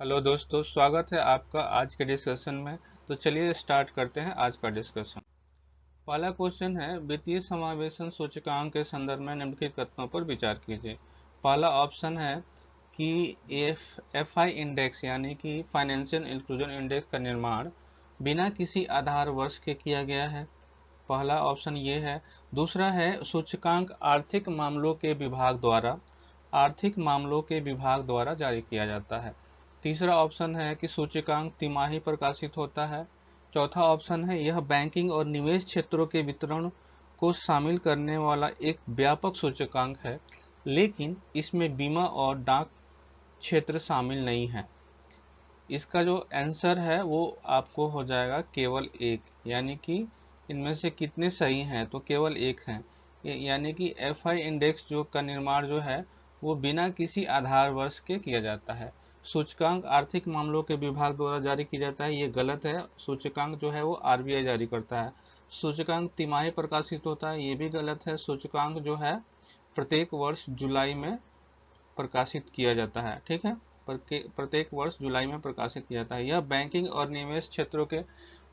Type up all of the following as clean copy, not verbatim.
Hello दोस्तों, स्वागत है आपका आज के डिस्कशन में। तो चलिए स्टार्ट करते हैं आज का डिस्कशन। पहला क्वेश्चन है, वित्तीय समावेशन सूचकांक के संदर्भ में निम्नलिखित कथनों पर विचार कीजिए। पहला ऑप्शन है कि एफ आई इंडेक्स यानी कि फाइनेंशियल इंक्लूजन इंडेक्स का निर्माण बिना किसी आधार वर्ष के किया गया है। पहला ऑप्शन ये है। दूसरा है, सूचकांक आर्थिक मामलों के विभाग द्वारा जारी किया जाता है। तीसरा ऑप्शन है कि सूचकांक तिमाही प्रकाशित होता है। चौथा ऑप्शन है, यह बैंकिंग और निवेश क्षेत्रों के वितरण को शामिल करने वाला एक व्यापक सूचकांक है, लेकिन इसमें बीमा और डाक क्षेत्र शामिल नहीं है। इसका जो आंसर है वो आपको हो जाएगा केवल एक, यानी कि इनमें से कितने सही हैं, तो केवल एक हैं। यानी कि एफआई इंडेक्स जो का निर्माण जो है वो बिना किसी आधार वर्ष के किया जाता है। सूचकांक आर्थिक मामलों के विभाग द्वारा जारी किया जाता है, ये गलत है। सूचकांक जो है वो आरबीआई जारी करता है। सूचकांक तिमाही प्रकाशित होता है, ये भी गलत है। सूचकांक जो है प्रत्येक वर्ष जुलाई में प्रकाशित किया जाता है। ठीक है, प्रत्येक वर्ष जुलाई में प्रकाशित किया जाता है। यह बैंकिंग और निवेश क्षेत्रों के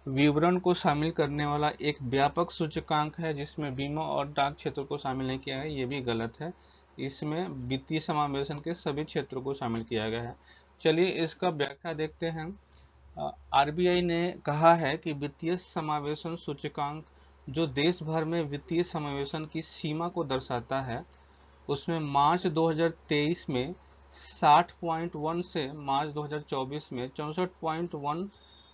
विवरण को शामिल करने वाला एक व्यापक सूचकांक है, जिसमें बीमा और डाक क्षेत्र को शामिल नहीं किया है, ये भी गलत है। इसमें वित्तीय समावेशन के सभी क्षेत्रों को शामिल किया गया है। चलिए इसका व्याख्या देखते हैं। आरबीआई ने कहा है कि वित्तीय समावेशन सूचकांक जो देश भर में वित्तीय समावेशन की सीमा को दर्शाता है, उसमें मार्च 2023 में 60.1 से मार्च 2024 में 64.1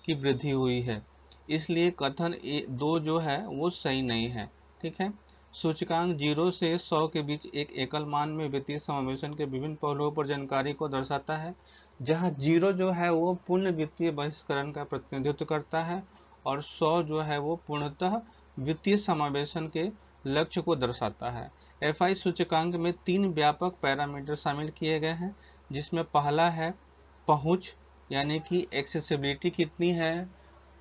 की वृद्धि हुई है। इसलिए कथन दो जो है वो सही नहीं है। ठीक है, सूचकांक 0 से 100 के बीच एक एकल मान में वित्तीय समावेशन के विभिन्न पहलुओं पर जानकारी को दर्शाता है, जहां 0 जो है वो पूर्ण वित्तीय बहिष्करण का प्रतिनिधित्व करता है और 100 जो है वो पूर्णतः वित्तीय समावेशन के लक्ष्य को दर्शाता है। एफआई सूचकांक में 3 व्यापक पैरामीटर शामिल किए गए हैं, जिसमें पहला है पहुंच, यानी कि एक्सेसिबिलिटी कितनी है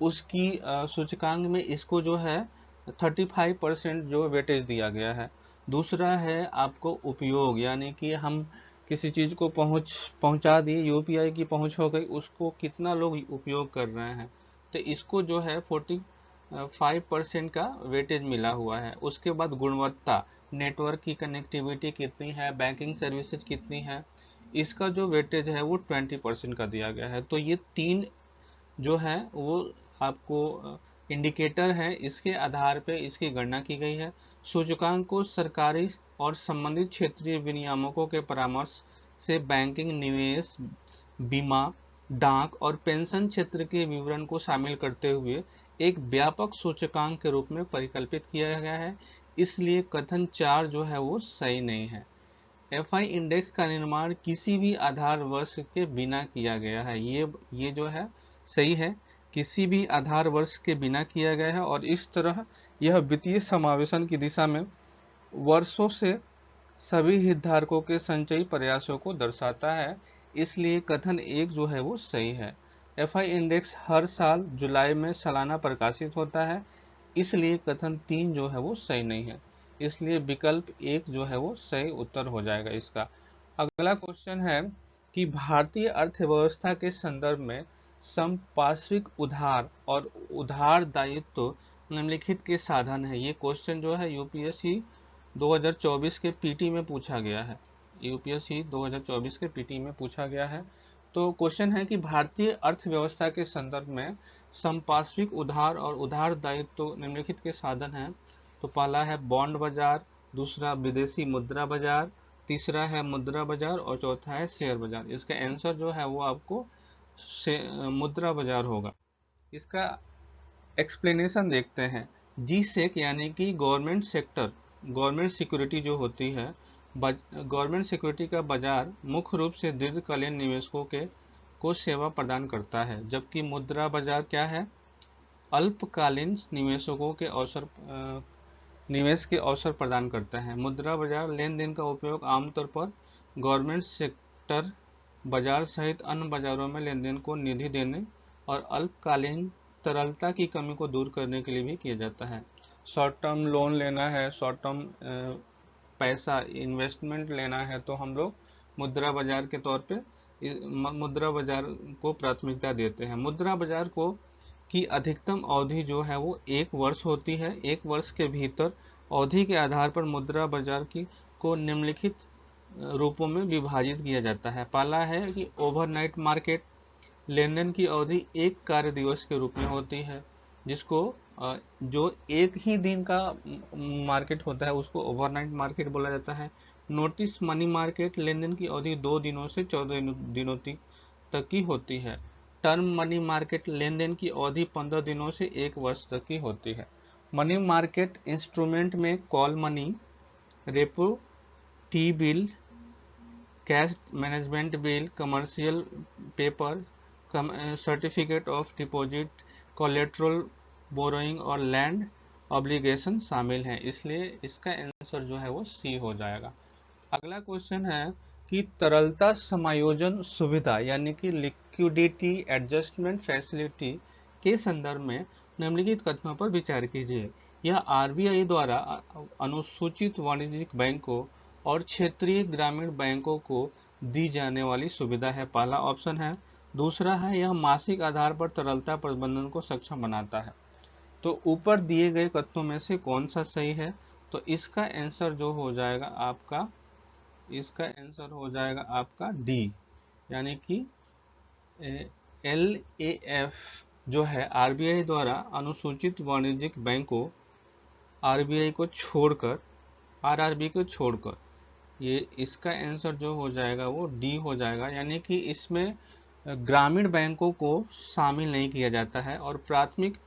उसकी। सूचकांक में इसको जो है 35% जो वेटेज दिया गया है। दूसरा है आपको उपयोग, यानी कि हम किसी चीज को पहुंचा दिए, यूपीआई की पहुंच हो गई, उसको कितना लोग उपयोग कर रहे हैं, तो इसको जो है 45% का वेटेज मिला हुआ है। उसके बाद गुणवत्ता, नेटवर्क की कनेक्टिविटी कितनी है, बैंकिंग सर्विसेज कितनी है, इसका जो वेटेज है वो 20% का दिया गया है। तो ये 3 जो है वो आपको इंडिकेटर है, इसके आधार पे इसकी गणना की गई है। सूचकांक को सरकारी और संबंधित क्षेत्रीय विनियामकों के परामर्श से बैंकिंग, निवेश, बीमा, डाक और पेंशन क्षेत्र के विवरण को शामिल करते हुए एक व्यापक सूचकांक के रूप में परिकल्पित किया गया है। इसलिए कथन 4 जो है वो सही नहीं है। एफआई इंडेक्स का निर्माण किसी भी आधार वर्ष के बिना किया गया है, ये जो है सही है। किसी भी आधार वर्ष के बिना किया गया है और इस तरह यह वित्तीय समावेशन की दिशा में वर्षों से सभी हितधारकों के संचयी प्रयासों को दर्शाता है। इसलिए कथन 1 जो है वो सही है। एफआई इंडेक्स हर साल जुलाई में सालाना प्रकाशित होता है, इसलिए कथन 3 जो है वो सही नहीं है। इसलिए विकल्प 1 जो है वो सही उत्तर हो जाएगा इसका। अगला क्वेश्चन है कि भारतीय अर्थव्यवस्था के संदर्भ में संपार्श्विक उधार और उधार दायित्व निम्नलिखित के साधन है। ये क्वेश्चन जो है यूपीएससी 2024 के पीटी में पूछा गया है। यूपीएससी 2024 के पीटी में पूछा गया है। तो क्वेश्चन है कि भारतीय अर्थव्यवस्था के संदर्भ में संपार्श्विक उधार और उधार दायित्व निम्नलिखित के साधन हैं। तो पहला है बॉन्ड बाजार, दूसरा विदेशी मुद्रा बाजार, तीसरा है मुद्रा बाजार और चौथा है शेयर बाजार। इसका आंसर जो है वो आपको मुद्रा बाजार होगा। इसका एक्सप्लेनेशन देखते हैं। जी सेक यानी कि गवर्नमेंट सिक्योरिटी जो होती है, गवर्नमेंट सिक्योरिटी का बाजार मुख्य रूप से दीर्घकालीन निवेशकों को सेवा प्रदान करता है, जबकि मुद्रा बाजार क्या है, अल्पकालीन निवेश के अवसर प्रदान करता है। मुद्रा बाजार लेन देन का उपयोग आमतौर पर गवर्नमेंट सेक्टर बाजार सहित अन्य बाजारों में लेन देन को निधि देने और अल्पकालीन तरलता की कमी को दूर करने के लिए भी किया जाता है। शॉर्ट टर्म लोन लेना है, शॉर्ट टर्म पैसा इन्वेस्टमेंट लेना है, तो हम लोग मुद्रा बाजार के तौर पे मुद्रा बाजार को प्राथमिकता देते हैं। मुद्रा बाजार को की अधिकतम अवधि जो है वो 1 वर्ष होती है। 1 वर्ष के भीतर अवधि के आधार पर मुद्रा बाजार की को निम्नलिखित रूपों में विभाजित किया जाता है। पहला है कि ओवरनाइट मार्केट, लेन देन की अवधि 1 कार्य दिवस के रूप में होती है, जिसको जो एक ही दिन का मार्केट होता है उसको ओवरनाइट मार्केट बोला जाता है। नोटिस मनी मार्केट, लेन देन की अवधि 2 दिनों से 14 दिनों तक की होती है। टर्म मनी मार्केट, लेन देन की अवधि 15 दिनों से 1 वर्ष तक की होती है। मनी मार्केट इंस्ट्रूमेंट में call money, repo, T bill, cash management bill, commercial paper, certificate of deposit, collateral borrowing और लैंड ऑब्लिगेशन शामिल हैं। इसलिए इसका आंसर जो है वो सी हो जाएगा। अगला क्वेश्चन है कि तरलता समायोजन सुविधा यानी कि लिक्विडिटी एडजस्टमेंट फैसिलिटी के संदर्भ में निम्नलिखित कथनों पर विचार कीजिए। यह आरबीआई द्वारा अनुसूचित वाणिज्यिक बैंकों और क्षेत्रीय ग्रामीण बैंकों को दी जाने वाली सुविधा है। पहला ऑप्शन है। दूसरा है यह मासिक आधार पर तरलता प्रबंधन को सक्षम बनाता है। तो ऊपर दिए गए कथनों में से कौन सा सही है? तो इसका आंसर जो हो जाएगा आपका, इसका आंसर हो जाएगा आपका डी, यानी कि LAF जो है आरबीआई द्वारा अनुसूचित वाणिज्यिक बैंकों आरबीआई को छोड़कर, आरआरबी को छोड़कर, ये इसका आंसर जो हो जाएगा वो डी हो जाएगा। यानी कि इसमें ग्रामीण बैंकों को शामिल नहीं किया जाता है और प्राथमिक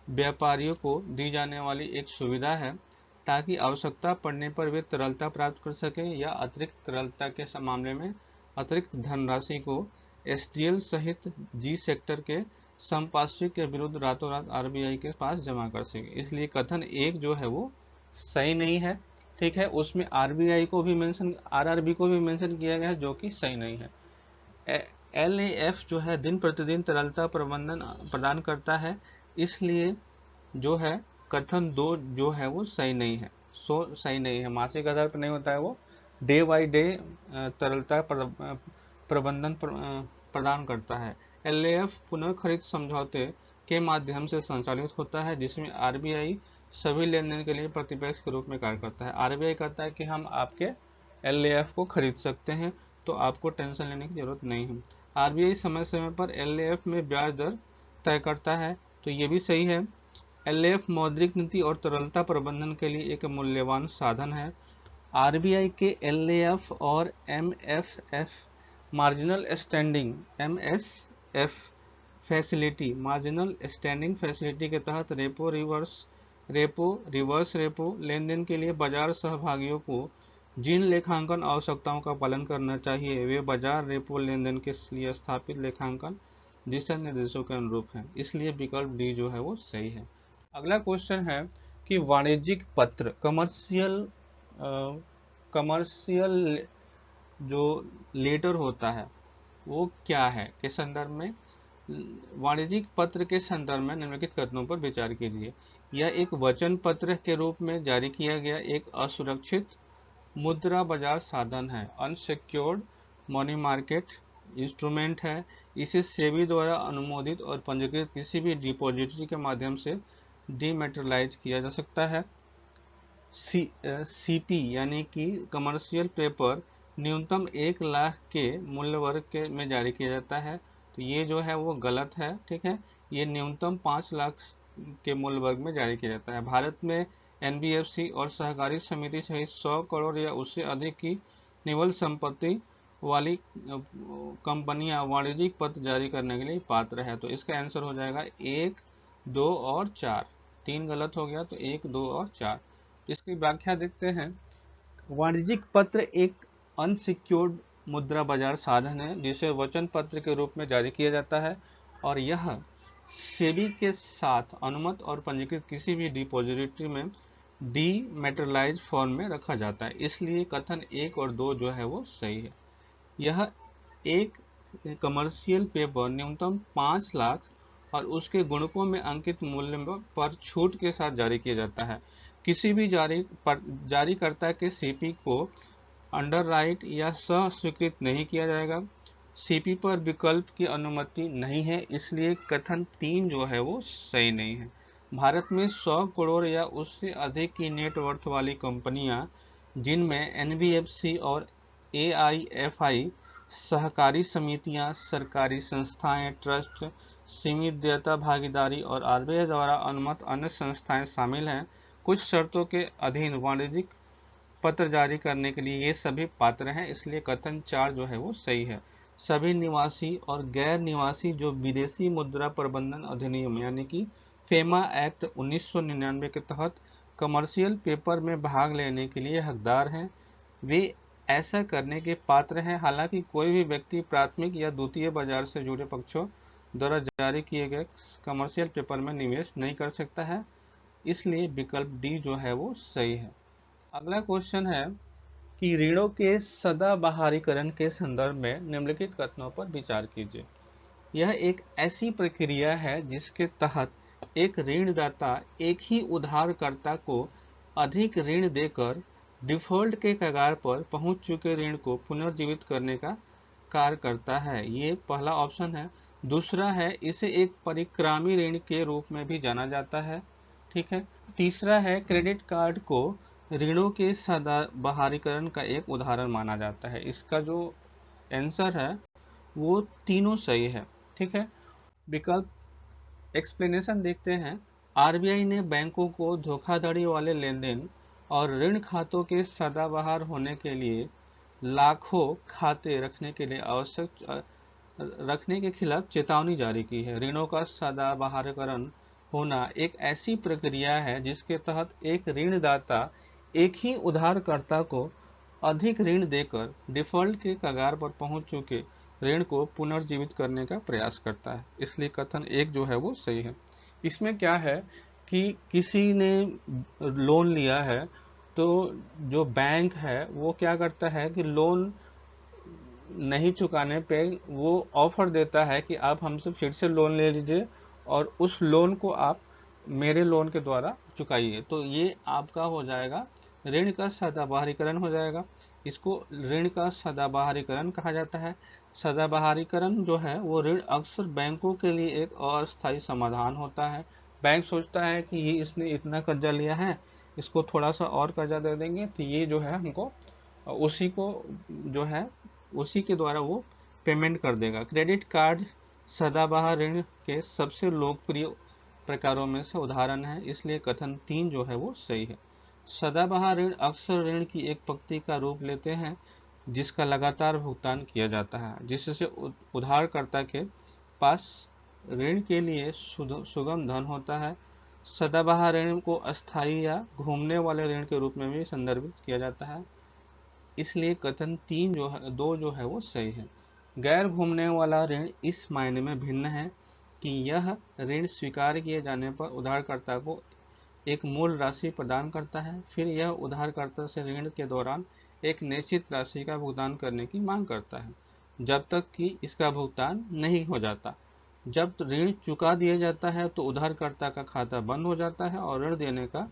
व्यापारियों को दी जाने वाली एक सुविधा है ताकि आवश्यकता पड़ने पर वे तरलता प्राप्त कर सके या अतिरिक्त तरलता के मामले में अतिरिक्त धनराशि को एसडीएल सहित जी सेक्टर के संपार्श्विक के विरुद्ध रातों रात आरबीआई के पास जमा कर सके। इसलिए कथन 1 जो है वो सही नहीं है। ठीक है, उसमें आरबीआई को भी मेंशन, आरआरबी को भी मेंशन किया गया है जो कि सही नहीं है। LAF जो है दिन प्रतिदिन तरलता प्रबंधन प्रदान करता है, इसलिए जो है कथन 2 जो है वो सही नहीं है। सही नहीं है, मासिक आधार पर नहीं होता है, वो डे बाय डे तरलता प्रबंधन प्रदान करता है। LAF पुनः खरीद समझौते के माध्यम से संचालित होता है जिसमें आरबीआई सभी लेन देन के लिए प्रतिपक्ष के रूप में कार्य करता है। आरबीआई कहता है कि हम आपके LAF को खरीद सकते हैं, तो आपको टेंशन लेने की जरूरत नहीं है। आरबीआई समय समय पर LAF में ब्याज दर तय करता है, तो ये भी सही है। LAF मौद्रिक नीति और तरलता प्रबंधन के लिए एक मूल्यवान साधन है। आरबीआई के LAF और MFF marginal standing MSF facility, marginal standing facility के तहत रेपो, रिवर्स रेपो लेन देन के लिए बाजार सहभागियों को जिन लेखांकन आवश्यकताओं का पालन करना चाहिए वे बाजार रेपो लेन देन के लिए स्थापित लेखांकन दिशा निर्देशों के अनुरूप है। इसलिए विकल्प डी जो है वो सही है। अगला क्वेश्चन है कि वाणिज्यिक पत्र कमर्शियल जो लेटर होता है वो क्या है के संदर्भ में, वाणिज्यिक पत्र के संदर्भ में निम्नलिखित कथनों पर विचार कीजिए। यह एक वचन पत्र के रूप में जारी किया गया एक असुरक्षित मुद्रा बाजार साधन है, अनसिक्योर्ड मनी मार्केट इंस्ट्रूमेंट है। इसे सेबी द्वारा अनुमोदित और पंजीकृत किसी भी डिपॉजिटरी के माध्यम से डीमैटेरियलाइज किया जा सकता है। CP यानी कि कमर्शियल पेपर न्यूनतम 1 लाख के मूल्य वर्ग के में जारी किया जाता है, तो ये जो है वो गलत है। ठीक है, ये न्यूनतम 5 लाख के मूल्य वर्ग में जारी किया जाता है। भारत में NBFC और सहकारी समिति सहित 100 करोड़ या उससे अधिक की निवल संपत्ति वाली कंपनियां वाणिज्यिक पत्र जारी करने के लिए पात्र है। तो इसका आंसर हो जाएगा 1, 2 और 4। 3 गलत हो गया, तो 1, 2 और 4। इसकी व्याख्या देखते हैं। वाणिज्यिक पत्र एक अनसिक्योर्ड मुद्रा बाजार साधन है जिसे वचन पत्र के रूप में जारी किया जाता है और यह सेबी के साथ अनुमत और पंजीकृत किसी भी डिपॉजिटरी में डीमैटेरियलाइज फॉर्म में रखा जाता है। इसलिए कथन 1 और 2 जो है वो सही है। यह एक कमर्शियल पेपर न्यूनतम 5 लाख और उसके गुणकों में अंकित मूल्य पर छूट के साथ जारी किया जाता है। किसी भी जारीकर्ता के CP को अंडरराइट या सह स्वीकृत नहीं किया जाएगा। सीपी पर विकल्प की अनुमति नहीं है, इसलिए कथन 3 जो है वो सही नहीं है। भारत में 100 करोड़ या उससे अधिक की नेटवर्थ वाली कंपनियां, जिनमें एनबीएफसी और एआईएफआई, सहकारी समितियां, सरकारी संस्थाएं, ट्रस्ट, सीमित देयता भागीदारी और आरबीआई द्वारा अनुमत अन्य संस्थाएं शामिल हैं, कुछ शर्तों के अधीन वाणिज्यिक पत्र जारी करने के लिए ये सभी पात्र हैं, इसलिए कथन 4 जो है वो सही है। सभी निवासी और गैर निवासी जो विदेशी मुद्रा प्रबंधन अधिनियम यानी कि फेमा एक्ट 1999 के तहत कमर्शियल पेपर में भाग लेने के लिए हकदार हैं, वे ऐसा करने के पात्र हैं। हालांकि कोई भी व्यक्ति प्राथमिक या द्वितीय बाजार से जुड़े पक्षों द्वारा जारी किए गए कमर्शियल पेपर में निवेश नहीं कर सकता है, इसलिए विकल्प डी जो है वो सही है। अगला क्वेश्चन है कि ऋणों के सदाबहारीकरण के संदर्भ में निम्नलिखित कथनों पर विचार कीजिए। यह एक ऐसी प्रक्रिया है जिसके तहत एक ऋणदाता एक ही उधारकर्ता को अधिक ऋण देकर डिफॉल्ट के कगार पर पहुंच चुके ऋण को पुनर्जीवित करने का कार्य करता है। ये पहला ऑप्शन है। दूसरा है, इसे एक परिक्रामी ऋण के रूप में भी जाना जाता है। ठीक है। तीसरा है, क्रेडिट कार्ड को ऋणों के सदाबहारीकरण का एक उदाहरण माना जाता है। इसका जो आंसर है वो तीनों सही है। ठीक है। विकल्प एक्सप्लेनेशन देखते हैं। आरबीआई ने बैंकों को धोखाधड़ी वाले लेन देन और ऋण खातों के सदाबहार होने के लिए लाखों खाते रखने के लिए आवश्यक रखने के खिलाफ चेतावनी जारी की है। ऋणों का सदाबहारीकरण होना एक ऐसी प्रक्रिया है जिसके तहत एक ऋणदाता एक ही उधारकर्ता को अधिक ऋण देकर डिफॉल्ट के कगार पर पहुंच चुके ऋण को पुनर्जीवित करने का प्रयास करता है, इसलिए कथन 1 जो है वो सही है। इसमें क्या है कि किसी ने लोन लिया है, तो जो बैंक है वो क्या करता है कि लोन नहीं चुकाने पे वो ऑफर देता है कि आप हमसे फिर से लोन ले लीजिए और उस लोन को आप मेरे लोन के द्वारा चुकाइए। तो ये आपका हो जाएगा ऋण का सदाबहारीकरण हो जाएगा। इसको ऋण का सदाबहारीकरण कहा जाता है। सदाबहारीकरण जो है वो ऋण अक्सर बैंकों के लिए एक अस्थायी समाधान होता है। बैंक सोचता है कि ये इसने इतना कर्जा लिया है, इसको थोड़ा सा और कर्जा दे देंगे तो ये जो है हमको उसी को जो है उसी के द्वारा वो पेमेंट कर देगा। क्रेडिट कार्ड सदाबहार ऋण के सबसे लोकप्रिय प्रकारों में से उदाहरण है, इसलिए कथन 3 जो है वो सही है। सदाबहार ऋण अक्सर ऋण की एक पंक्ति का रूप लेते हैं जिसका लगातार भुगतान किया जाता है, जिससे उधारकर्ता के पास ऋण के लिए सुगम धन होता है। सदाबहार ऋण को अस्थायी या घूमने वाले ऋण के रूप में भी संदर्भित किया जाता है, इसलिए कथन 3 जो है 2 जो है वो सही है। गैर घूमने वाला ऋण इस मायने में भिन्न है कि यह ऋण स्वीकार किए जाने पर उधारकर्ता को एक मूल राशि प्रदान करता है, फिर यह उधारकर्ता से ऋण के दौरान एक निश्चित राशि का भुगतान करने की मांग करता है जब तक कि इसका भुगतान नहीं हो जाता। जब ऋण चुका दिया जाता है तो उधारकर्ता का खाता बंद हो जाता है और ऋण देने का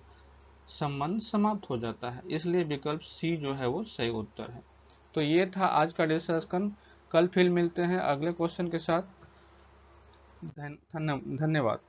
संबंध समाप्त हो जाता है, इसलिए विकल्प सी जो है वो सही उत्तर है। तो ये था आज का डिस्कशन। कल फिर मिलते हैं अगले क्वेश्चन के साथ। धन्यवाद।